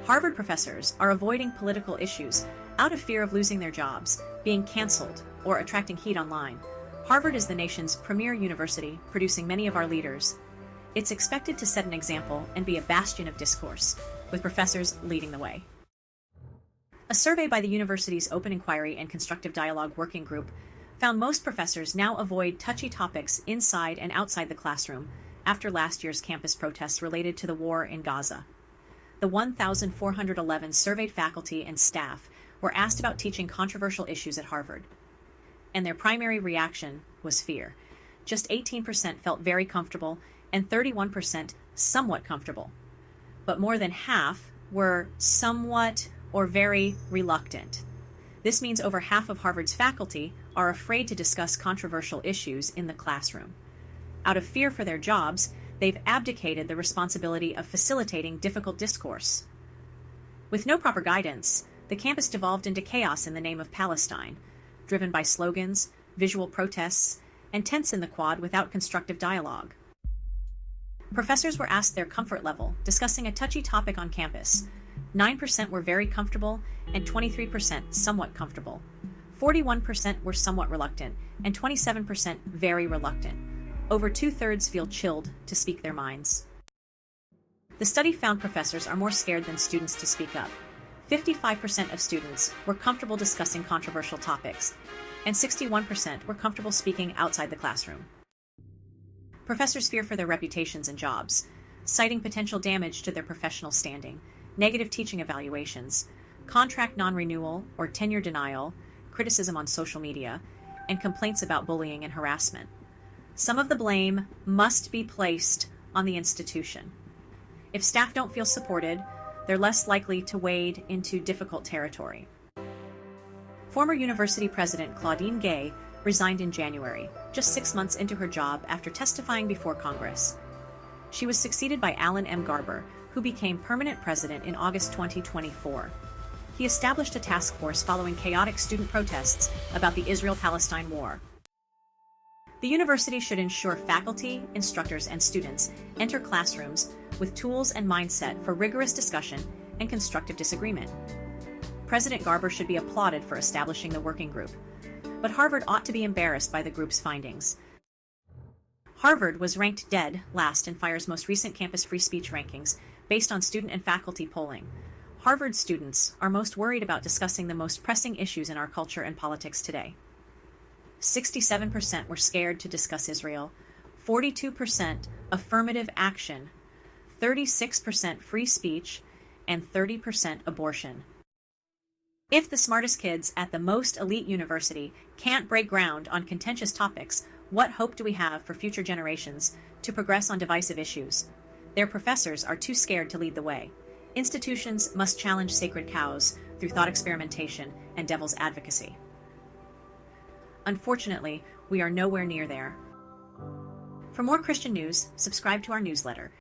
Harvard professors are avoiding political issues out of fear of losing their jobs, being canceled, or attracting heat online. Harvard is the nation's premier university, producing many of our leaders. It's expected to set an example and be a bastion of discourse, with professors leading the way. A survey by the university's Open Inquiry and Constructive Dialogue Working Group found most professors now avoid touchy topics inside and outside the classroom after last year's campus protests related to the war in Gaza. The 1,411 surveyed faculty and staff were asked about teaching controversial issues at Harvard, and their primary reaction was fear. Just 18% felt very comfortable, and 31% somewhat comfortable. But more than half were somewhat or very reluctant. This means over half of Harvard's faculty are afraid to discuss controversial issues in the classroom. Out of fear for their jobs, they've abdicated the responsibility of facilitating difficult discourse. With no proper guidance, the campus devolved into chaos in the name of Palestine, driven by slogans, visual protests, and tents in the quad without constructive dialogue. Professors were asked their comfort level, discussing a touchy topic on campus. 9% were very comfortable, and 23% somewhat comfortable. 41% were somewhat reluctant, and 27% very reluctant. Over 2/3 feel chilled to speak their minds. The study found professors are more scared than students to speak up. 55% of students were comfortable discussing controversial topics, and 61% were comfortable speaking outside the classroom. Professors fear for their reputations and jobs, citing potential damage to their professional standing, negative teaching evaluations, contract non-renewal or tenure denial, criticism on social media, and complaints about bullying and harassment. Some of the blame must be placed on the institution. If staff don't feel supported, they're less likely to wade into difficult territory. Former university president Claudine Gay resigned in January, just 6 months into her job after testifying before Congress. She was succeeded by Alan M. Garber, who became permanent president in August 2024. He established a task force following chaotic student protests about the Israel-Palestine war. The university should ensure faculty, instructors, and students enter classrooms with tools and mindset for rigorous discussion and constructive disagreement. President Garber should be applauded for establishing the working group, but Harvard ought to be embarrassed by the group's findings. Harvard was ranked dead last in FIRE's most recent campus free speech rankings based on student and faculty polling. Harvard students are most worried about discussing the most pressing issues in our culture and politics today. 67% were scared to discuss Israel, 42% affirmative action, 36% free speech, and 30% abortion. If the smartest kids at the most elite university can't break ground on contentious topics, what hope do we have for future generations to progress on divisive issues? Their professors are too scared to lead the way. Institutions must challenge sacred cows through thought experimentation and devil's advocacy. Unfortunately, we are nowhere near there. For more Christian news, subscribe to our newsletter.